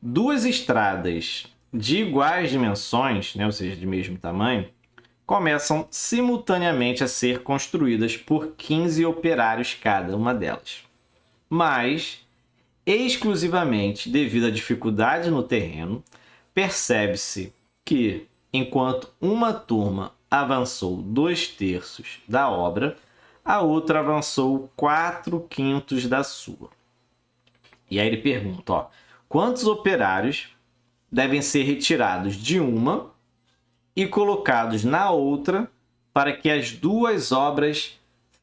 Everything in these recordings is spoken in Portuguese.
duas estradas de iguais dimensões, né, ou seja, de mesmo tamanho, começam simultaneamente a ser construídas por 15 operários cada uma delas. Mas, exclusivamente devido à dificuldade no terreno, percebe-se que, enquanto uma turma avançou 2/3 da obra, a outra avançou 4/5 da sua. E aí ele pergunta, ó, quantos operários devem ser retirados de uma e colocados na outra para que as duas obras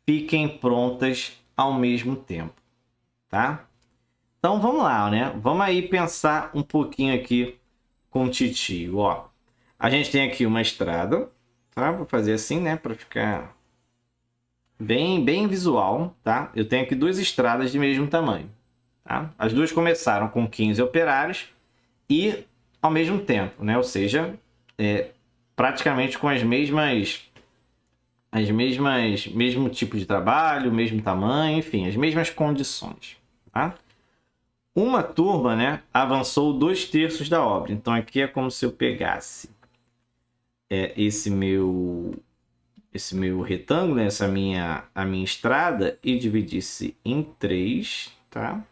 fiquem prontas ao mesmo tempo, tá? Então vamos lá, né? Vamos aí pensar um pouquinho aqui com o titio, ó. A gente tem aqui uma estrada, tá? Vou fazer assim, né, para ficar bem visual, tá? Eu tenho aqui duas estradas de mesmo tamanho, tá? As duas começaram com 15 operários e ao mesmo tempo, né? Ou seja, praticamente com mesmo tipo de trabalho, mesmo tamanho, enfim, as mesmas condições, tá? Uma turma, né, avançou 2/3 da obra. Então aqui é como se eu pegasse esse meu retângulo, né, a minha estrada, e dividisse em 3, tá?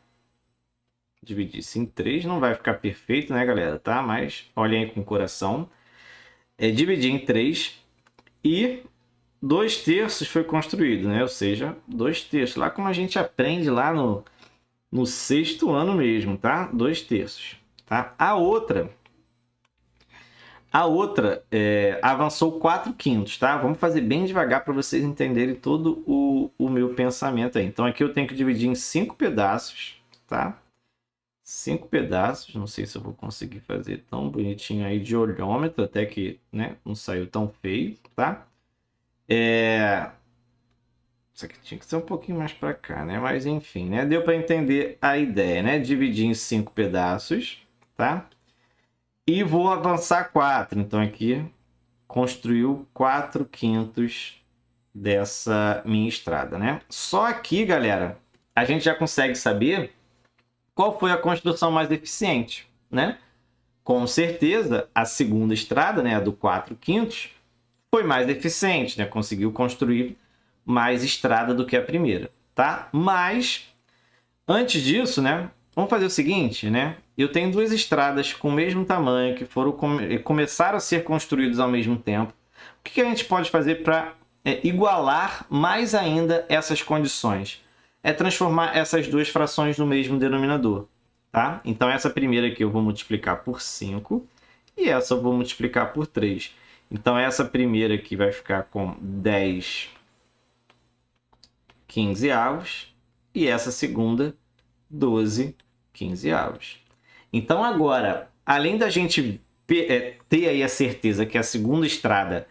Dividisse em 3, não vai ficar perfeito, né, galera, tá? Mas olhem aí com o coração. Dividir em 3 e 2/3 foi construído, né? Ou seja, 2/3. Lá como a gente aprende lá no 6º ano mesmo, tá? 2/3, tá? A outra avançou 4/5, tá? Vamos fazer bem devagar para vocês entenderem todo o meu pensamento aí. Então aqui eu tenho que dividir em 5 pedaços, tá? 5 pedaços, não sei se eu vou conseguir fazer tão bonitinho aí de olhômetro, até que, né, não saiu tão feio, tá? Isso aqui tinha que ser um pouquinho mais para cá, né? Mas enfim, né? Deu para entender a ideia, né? Dividir em 5 pedaços, tá? E vou avançar 4. Então aqui construiu 4/5 dessa minha estrada, né? Só aqui, galera, a gente já consegue saber qual foi a construção mais eficiente, né? Com certeza, a segunda estrada, né, a do 4/5, foi mais eficiente, né? Conseguiu construir mais estrada do que a primeira, tá? Mas, antes disso, né, vamos fazer o seguinte, né? Eu tenho duas estradas com o mesmo tamanho que começaram a ser construídas ao mesmo tempo. O que a gente pode fazer para igualar mais ainda essas condições? É transformar essas duas frações no mesmo denominador, tá? Então, essa primeira aqui eu vou multiplicar por 5 e essa eu vou multiplicar por 3. Então, essa primeira aqui vai ficar com 10/15 e essa segunda 12/15. Então, agora, além da gente ter aí a certeza que a segunda estrada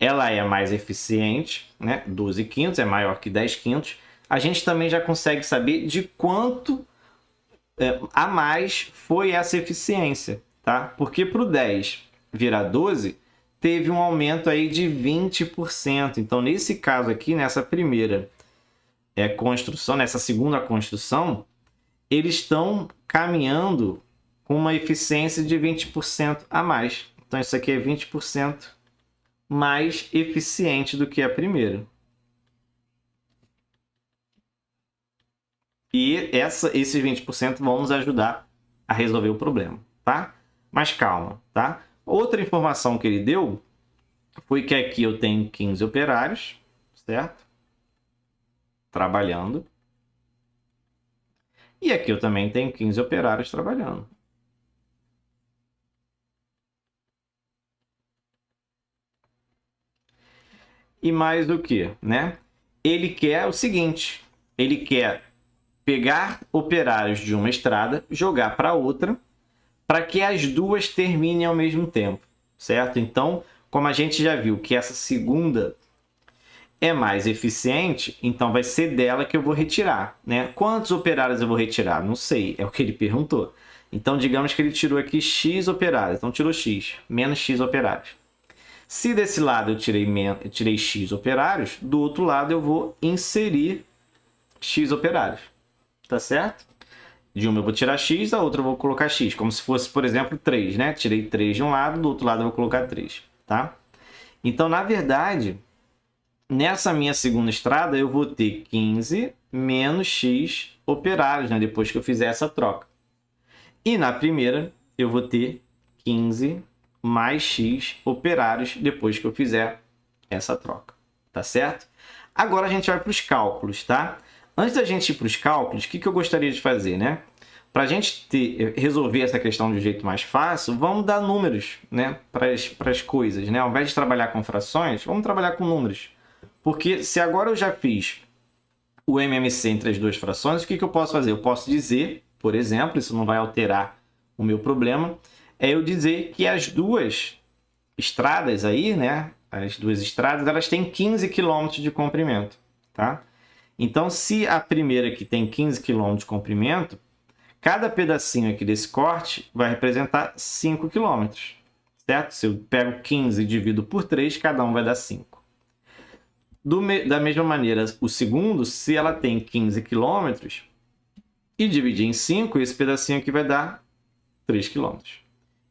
ela é mais eficiente, né? 12/5 é maior que 10/5, a gente também já consegue saber de quanto a mais foi essa eficiência, tá? Porque para o 10 virar 12, teve um aumento aí de 20%. Então, nesse caso aqui, nessa primeira construção, nessa segunda construção, eles estão caminhando com uma eficiência de 20% a mais. Então, isso aqui é 20% mais eficiente do que a primeira. E esses 20% vão nos ajudar a resolver o problema, tá? Mas calma, tá? Outra informação que ele deu foi que aqui eu tenho 15 operários, certo? Trabalhando. E aqui eu também tenho 15 operários trabalhando. E mais do que, né? Ele quer o seguinte, ele quer pegar operários de uma estrada, jogar para outra, para que as duas terminem ao mesmo tempo, certo? Então, como a gente já viu que essa segunda é mais eficiente, então vai ser dela que eu vou retirar, né? Quantos operários eu vou retirar? Não sei, é o que ele perguntou. Então, digamos que ele tirou aqui X operários. Então, tirou X, menos X operários. Se desse lado eu tirei X operários, do outro lado eu vou inserir X operários. Tá certo? De uma eu vou tirar x, da outra eu vou colocar x. Como se fosse, por exemplo, 3, né? Tirei 3 de um lado, do outro lado eu vou colocar 3, tá? Então, na verdade, nessa minha segunda estrada, eu vou ter 15 menos x operários, né? Depois que eu fizer essa troca. E na primeira, eu vou ter 15 mais x operários depois que eu fizer essa troca, tá certo? Agora a gente vai para os cálculos, tá? Antes da gente ir para os cálculos, o que eu gostaria de fazer, né? Para a gente resolver essa questão de um jeito mais fácil, vamos dar números, né, para as coisas, né? Ao invés de trabalhar com frações, vamos trabalhar com números. Porque se agora eu já fiz o MMC entre as duas frações, o que eu posso fazer? Eu posso dizer, por exemplo, isso não vai alterar o meu problema, é eu dizer que as duas estradas aí, né, as duas estradas, elas têm 15 km de comprimento, tá? Então, se a primeira aqui tem 15 km de comprimento, cada pedacinho aqui desse corte vai representar 5 km, certo? Se eu pego 15 e divido por 3, cada um vai dar 5. Da mesma maneira, o segundo, se ela tem 15 km e dividir em 5, esse pedacinho aqui vai dar 3 km.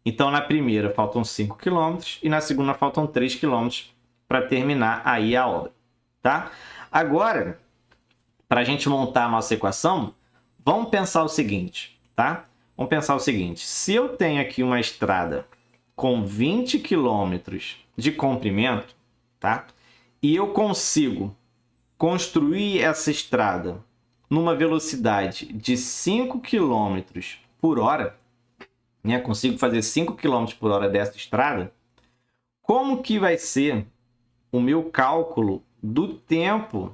Então, na primeira faltam 5 km e na segunda faltam 3 km para terminar aí a obra, tá? Agora, para a gente montar a nossa equação, vamos pensar o seguinte, tá? Vamos pensar o seguinte, se eu tenho aqui uma estrada com 20 km de comprimento, tá? E eu consigo construir essa estrada numa velocidade de 5 km por hora, né? Consigo fazer 5 km por hora dessa estrada, como que vai ser o meu cálculo do tempo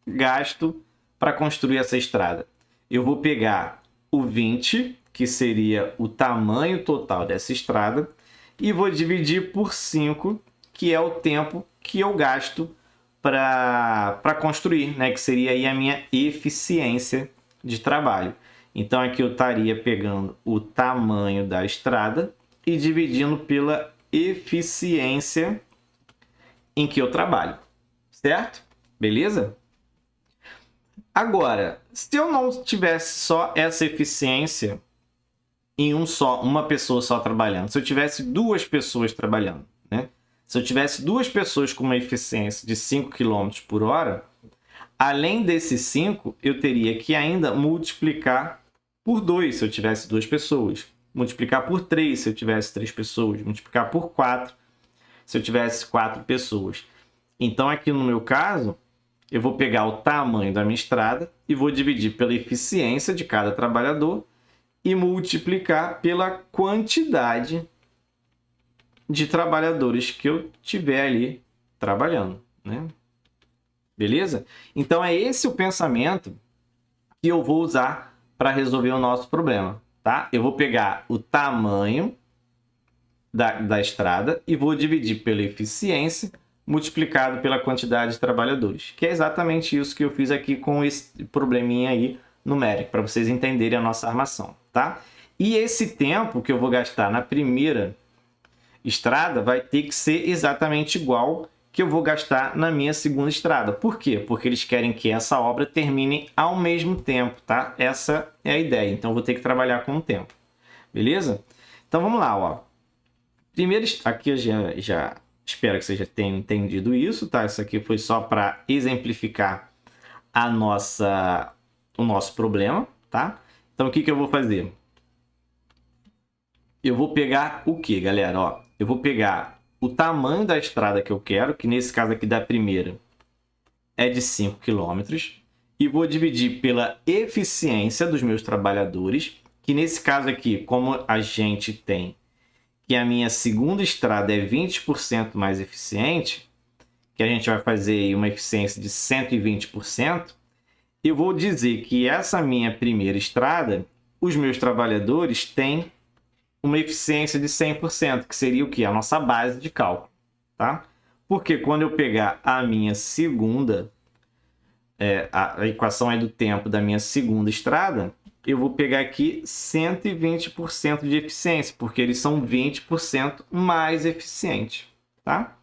gasto para construir essa estrada? Eu vou pegar o 20, que seria o tamanho total dessa estrada, e vou dividir por 5, que é o tempo que eu gasto para construir, né? Que seria aí a minha eficiência de trabalho. Então, aqui eu estaria pegando o tamanho da estrada e dividindo pela eficiência em que eu trabalho, certo? Beleza? Agora, se eu não tivesse só essa eficiência em uma pessoa só trabalhando, se eu tivesse duas pessoas trabalhando, né? Se eu tivesse duas pessoas com uma eficiência de 5 km por hora, além desses 5, eu teria que ainda multiplicar por 2 se eu tivesse duas pessoas, multiplicar por 3 se eu tivesse 3 pessoas, multiplicar por 4 se eu tivesse 4 pessoas. Então, aqui no meu caso, eu vou pegar o tamanho da minha estrada e vou dividir pela eficiência de cada trabalhador e multiplicar pela quantidade de trabalhadores que eu tiver ali trabalhando, né? Beleza? Então, é esse o pensamento que eu vou usar para resolver o nosso problema, tá? Eu vou pegar o tamanho da estrada e vou dividir pela eficiência multiplicado pela quantidade de trabalhadores, que é exatamente isso que eu fiz aqui com esse probleminha aí numérico, para vocês entenderem a nossa armação, tá? E esse tempo que eu vou gastar na primeira estrada vai ter que ser exatamente igual que eu vou gastar na minha segunda estrada. Por quê? Porque eles querem que essa obra termine ao mesmo tempo, tá? Essa é a ideia. Então, eu vou ter que trabalhar com o tempo. Beleza? Então, vamos lá, ó. Primeiro, aqui eu já espero que vocês já tenham entendido isso, tá? Isso aqui foi só para exemplificar o nosso problema, tá? Então, o que eu vou fazer? Eu vou pegar o que, galera? Ó, eu vou pegar o tamanho da estrada que eu quero, que nesse caso aqui da primeira é de 5 km, e vou dividir pela eficiência dos meus trabalhadores, que nesse caso aqui, como a gente tem que a minha segunda estrada é 20% mais eficiente, que a gente vai fazer uma eficiência de 120%, eu vou dizer que essa minha primeira estrada, os meus trabalhadores têm uma eficiência de 100%, que seria o quê? A nossa base de cálculo, tá? Porque quando eu pegar a minha segunda, a equação é do tempo da minha segunda estrada, eu vou pegar aqui 120% de eficiência, porque eles são 20% mais eficientes, tá?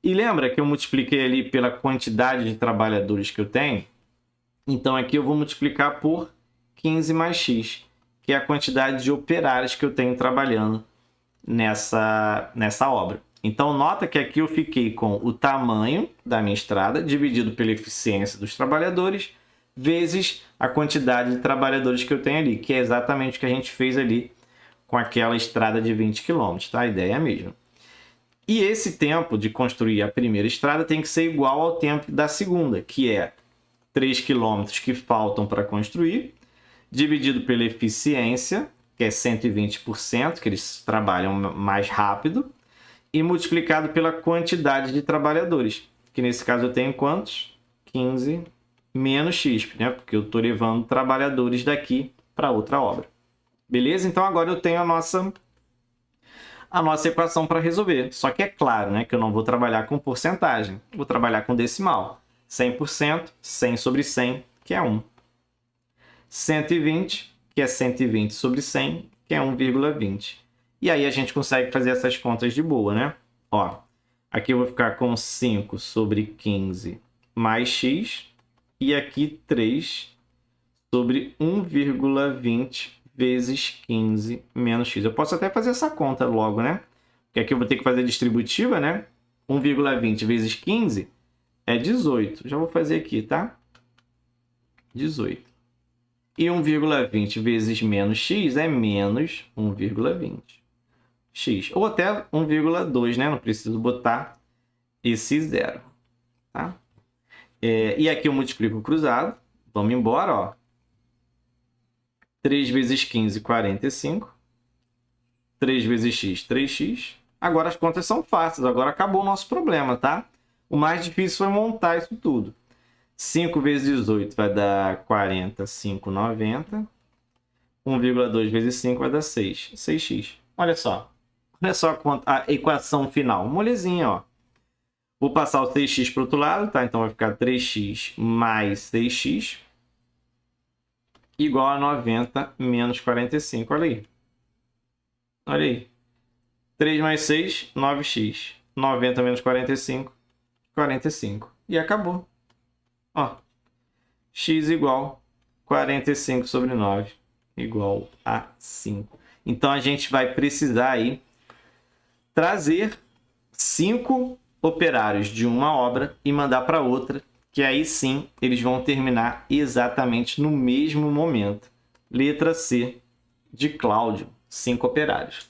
E lembra que eu multipliquei ali pela quantidade de trabalhadores que eu tenho? Então, aqui eu vou multiplicar por 15 mais x. que é a quantidade de operários que eu tenho trabalhando nessa obra. Então, nota que aqui eu fiquei com o tamanho da minha estrada dividido pela eficiência dos trabalhadores vezes a quantidade de trabalhadores que eu tenho ali, que é exatamente o que a gente fez ali com aquela estrada de 20 km, tá? A ideia é a mesma. E esse tempo de construir a primeira estrada tem que ser igual ao tempo da segunda, que é 3 km que faltam para construir, dividido pela eficiência, que é 120%, que eles trabalham mais rápido, e multiplicado pela quantidade de trabalhadores, que nesse caso eu tenho quantos? 15 menos x, né? Porque eu estou levando trabalhadores daqui para outra obra. Beleza? Então agora eu tenho a nossa equação para resolver. Só que é claro, né, que eu não vou trabalhar com porcentagem, vou trabalhar com decimal. 100%, 100 sobre 100, que é 1. 120, que é 120 sobre 100, que é 1,20. E aí a gente consegue fazer essas contas de boa, né? Ó, aqui eu vou ficar com 5 sobre 15 mais x, e aqui 3 sobre 1,20 vezes 15 menos x. Eu posso até fazer essa conta logo, né? Porque aqui eu vou ter que fazer a distributiva, né? 1,20 vezes 15 é 18. Já vou fazer aqui, tá? 18. E 1,20 vezes menos x é menos 1,20 x. Ou até 1,2, né? Não preciso botar esse zero, tá? E aqui eu multiplico o cruzado. Vamos embora, ó. 3 vezes 15, 45. 3 vezes x, 3x. Agora as contas são fáceis. Agora acabou o nosso problema, tá? O mais difícil foi montar isso tudo. 5 vezes 18 vai dar 40, 5, 90. 1,2 vezes 5 vai dar 6, 6x. Olha só. Olha só a equação final. Molezinha, ó. Vou passar o 6x para o outro lado, tá? Então vai ficar 3x mais 6x igual a 90 menos 45. Olha aí. Olha aí. 3 mais 6, 9x. 90 menos 45, 45. E acabou. Ó. X igual 45 sobre 9 igual a 5. Então a gente vai precisar aí trazer 5 operários de uma obra e mandar para outra, que aí sim eles vão terminar exatamente no mesmo momento. Letra C de Cláudio, 5 operários.